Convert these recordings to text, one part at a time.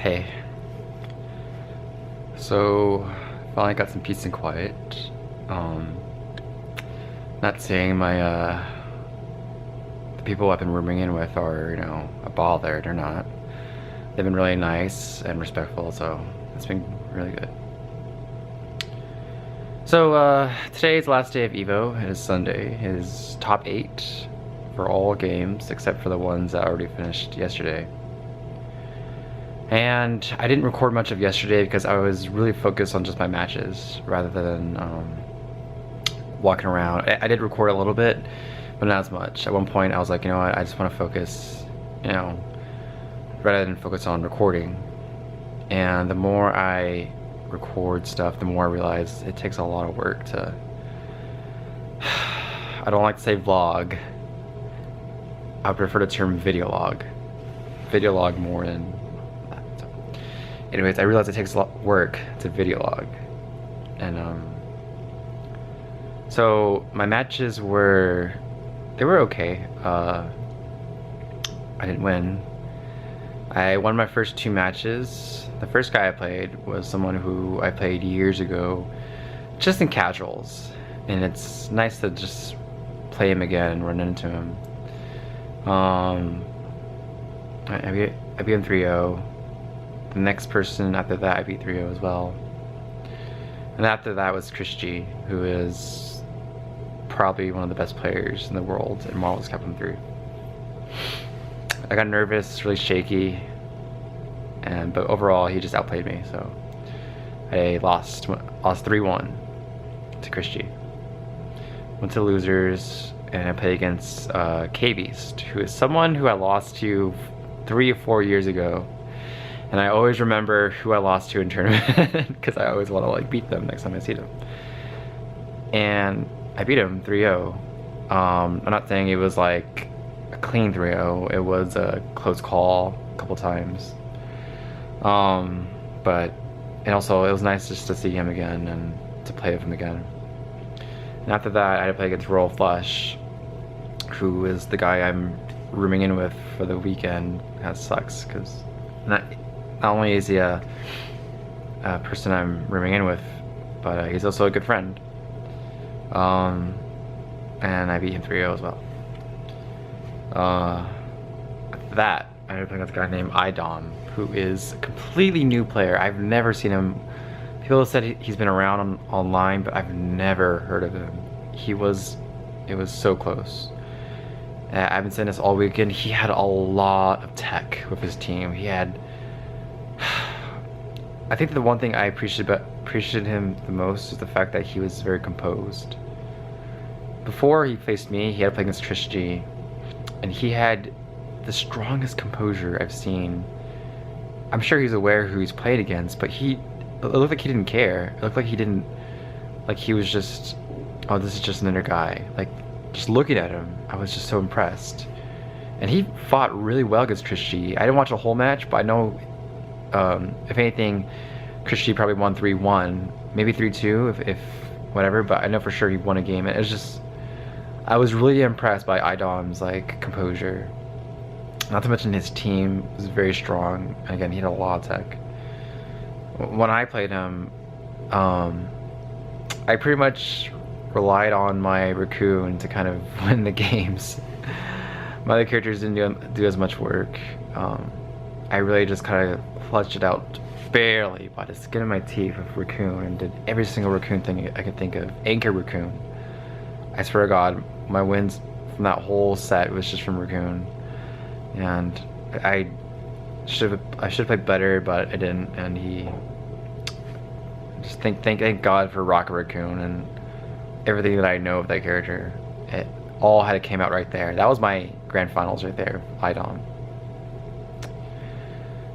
Hey. So, finally got some peace and quiet. Um, Not saying the people I've been rooming in with are, a bother. They're not. They've been really nice and respectful, so it's been really good. So, today's the last day of EVO. It is Sunday. It is top 8 for all games except for the ones that already finished yesterday. And I didn't record much of yesterday because I was really focused on just my matches rather than walking around. I did record a little bit, but not as much. At one point I was like, you know what, I just want to focus, rather than focus on recording. And the more I record stuff, the more I realize it takes a lot of work to... I don't like to say vlog. I would prefer the term video log. Video log more than... Anyways, I realized it takes a lot of work to video log. And so my matches were okay. I didn't win. I won my first 2 matches. The first guy I played was someone who I played years ago, just in casuals. And it's nice to just play him again and run into him. I beat him 3-0. The next person after that I beat 3-0 as well. And after that was Chris G, who is probably one of the best players in the world in Marvel's Capcom 3. I got nervous, really shaky, but overall he just outplayed me, so I lost 3-1 to Chris G. Went to losers, and I played against K-Beast, who is someone who I lost to 3 or 4 years ago. And I always remember who I lost to in tournament because I always want to beat them next time I see them. And I beat him 3-0. I'm not saying it was like a clean 3-0. It was a close call a couple times. But and also it was nice just to see him again and to play with him again. And after that I had to play against Royal Flush, who is the guy I'm rooming in with for the weekend. That sucks because not only is he a person I'm rooming in with, but he's also a good friend. And I beat him 3-0 as well. After that, I ended up playing with a guy named Idom, who is a completely new player. I've never seen him. People have said he's been around online, but I've never heard of him. It was so close. I've been saying this all weekend. He had a lot of tech with his team. He had... I think the one thing I appreciated him the most is the fact that he was very composed. Before he faced me, he had to play against Trish G, and he had the strongest composure I've seen. I'm sure he's aware who he's played against, but it looked like he didn't care. It looked like he didn't, like he was just, oh, this is just another guy. Like, just looking at him, I was just so impressed. And he fought really well against Chris G. I didn't watch the whole match, but I know, if anything, Chris G probably won 3-1, maybe 3-2, if whatever, but I know for sure he won a game. And it was just, I was really impressed by Idom's composure. Not to mention his team was very strong. And again, he had a lot of tech. When I played him, I pretty much relied on my Raccoon to kind of win the games. My other characters didn't do as much work. I really just kind of clutched it out barely by the skin of my teeth with Raccoon and did every single Raccoon thing I could think of. Anchor Raccoon. I swear to God, my wins from that whole set was just from Raccoon. And I should have played better, but I didn't. And he just thank God for Rocket Raccoon and everything that I know of that character. It all had came out right there. That was my grand finals right there, Idom.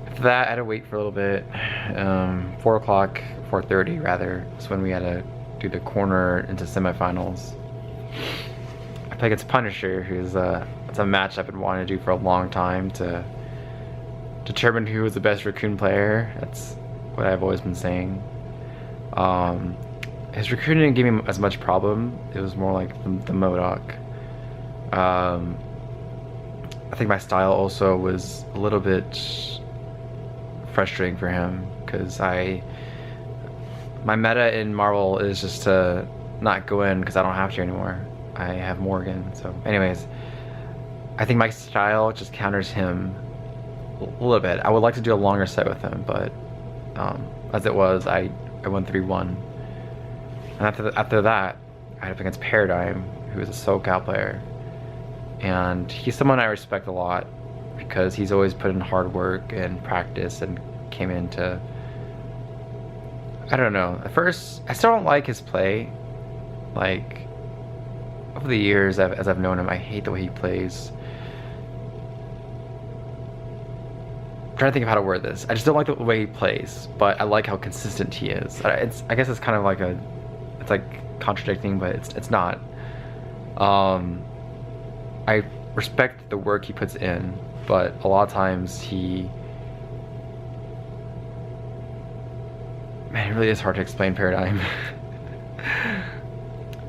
After that, I had to wait for a little bit. 4 o'clock, 4:30 rather, is when we had to do the corner into semifinals. I play against Punisher, who's it's a match I've been wanting to do for a long time to determine who was the best Raccoon player. That's what I've always been saying. His Raccoon didn't give me as much problem. It was more like the MODOK. I think my style also was a little bit frustrating for him because my meta in Marvel is just to not go in because I don't have to anymore. I have Morgan. So anyways, I think my style just counters him a little bit. I would like to do a longer set with him, but as it was, I won 3-1. And after that, I had up against Paradigm, who is a SoCal player. And he's someone I respect a lot because he's always put in hard work and practice and came into... I don't know. At first, I still don't like his play. Like, over the years, as I've known him, I hate the way he plays. I'm trying to think of how to word this. I just don't like the way he plays, but I like how consistent he is. I guess it's kind of like it's like contradicting, but it's not. I respect the work he puts in, but a lot of times man, it really is hard to explain Paradigm.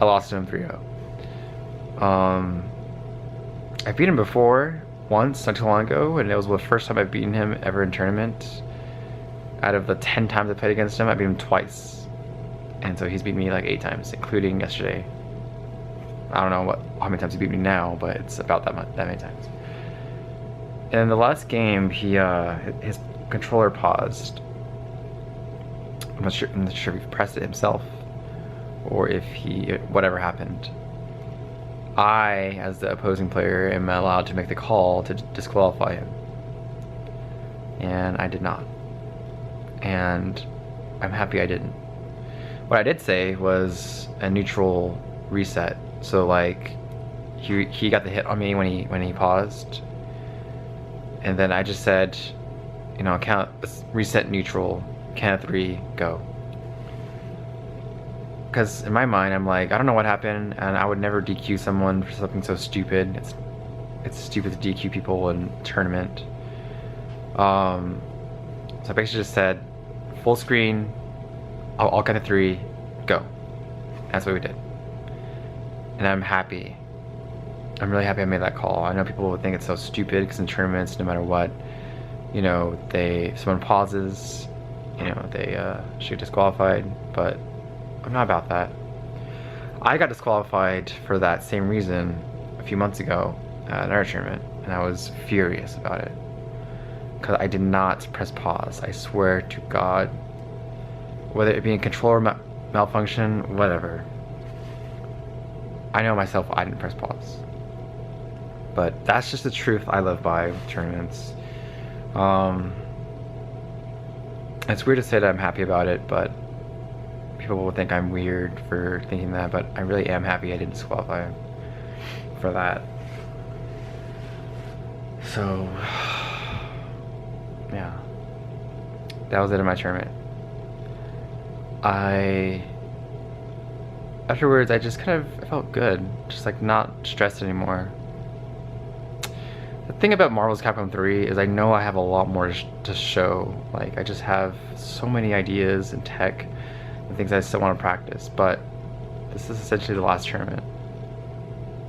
I lost to him 3-0. I beat him before, once, not too long ago, and it was the first time I've beaten him ever in tournament. Out of the 10 times I played against him, I beat him twice. And so he's beat me like 8 times, including yesterday. I don't know how many times he beat me now, but it's about that many times. In the last game, his controller paused. I'm not sure if he pressed it himself or if whatever happened. I, as the opposing player, am allowed to make the call to disqualify him. And I did not. And I'm happy I didn't. What I did say was a neutral reset. So like, he got the hit on me when he paused. And then I just said, you know, reset neutral, count of 3, go. Because in my mind, I'm like, I don't know what happened, and I would never DQ someone for something so stupid. It's stupid to DQ people in tournament. So I basically just said, full screen, I'll count to 3, go. That's what we did. And I'm happy. I'm really happy I made that call. I know people would think it's so stupid because in tournaments, no matter what, you know, if someone pauses, you know, they should get disqualified, but I'm not about that. I got disqualified for that same reason a few months ago at another tournament, and I was furious about it because I did not press pause. I swear to God, whether it be a controller malfunction, whatever. I know myself I didn't press pause. But that's just the truth I live by with tournaments. It's weird to say that I'm happy about it, but people will think I'm weird for thinking that, but I really am happy I didn't disqualify for that. So, yeah. That was it in my tournament. Afterwards, I just kind of felt good. Just like not stressed anymore. The thing about Marvel's Capcom 3 is I know I have a lot more to show. Like, I just have so many ideas and tech and things I still want to practice, but this is essentially the last tournament.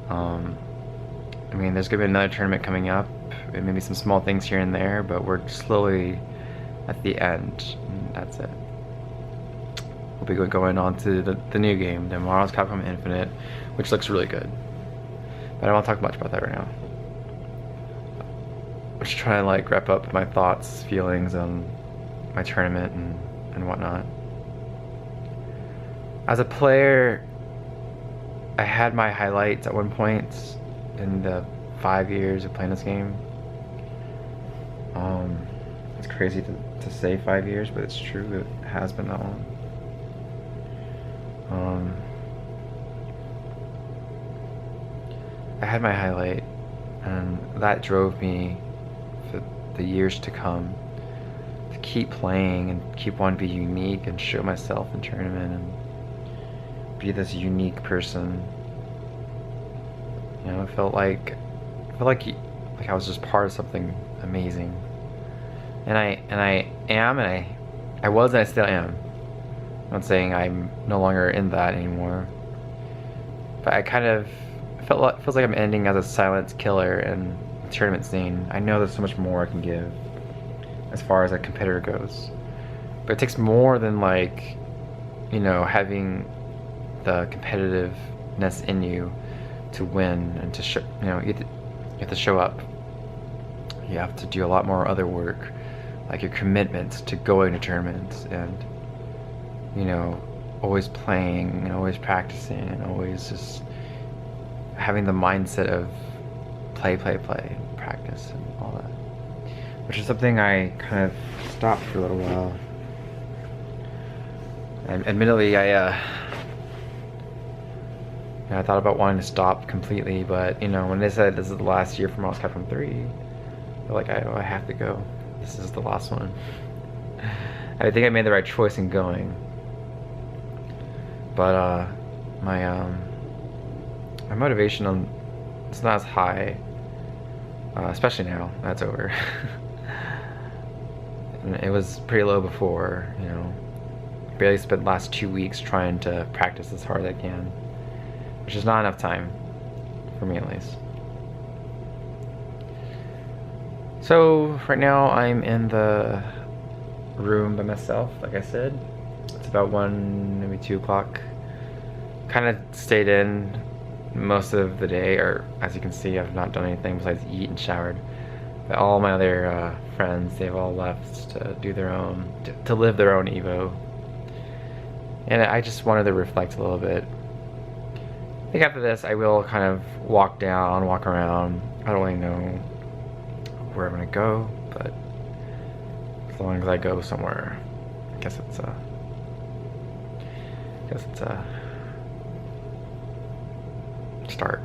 I mean, there's gonna be another tournament coming up, and maybe some small things here and there, but we're slowly at the end, and that's it. We'll be going on to the new game, the Marvel's Capcom Infinite, which looks really good. But I don't want to talk much about that right now. I'm just trying to like wrap up my thoughts, feelings on my tournament and whatnot. As a player, I had my highlights at one point in the 5 years of playing this game. It's crazy to say 5 years, but it's true, it has been that long. I had my highlight, and that drove me for the years to come to keep playing and keep wanting to be unique and show myself in tournament and be this unique person. You know, I felt like I was just part of something amazing, and I was and I still am. I'm not saying I'm no longer in that anymore, but I kind of feels like I'm ending as a silent killer in the tournament scene. I know there's so much more I can give. as far as a competitor goes. But it takes more than like, you know, having the competitiveness in you to win and to show, you know, you have to show up. You have to do a lot more other work, like your commitment to going to tournaments and, you know, always playing and always practicing and always just having the mindset of play, practice and all that. Which is something I kind of stopped for a little while. And admittedly, I thought about wanting to stop completely, but you know, when they said this is the last year for Marvel's Capcom 3, I feel like I have to go. This is the last one. I think I made the right choice in going. But my motivation it's not as high, especially now that's over. And it was pretty low before, you know. Barely spent the last 2 weeks trying to practice as hard as I can, which is not enough time for me at least. So right now I'm in the room by myself, like I said. It's about 1, maybe 2 o'clock. Kind of stayed in most of the day, or as you can see, I've not done anything besides eat and showered. But all my other friends, they've all left to do their own, to live their own Evo. And I just wanted to reflect a little bit. I think after this, I will kind of walk around. I don't really know where I'm gonna go, but as long as I go somewhere, I guess it's a start.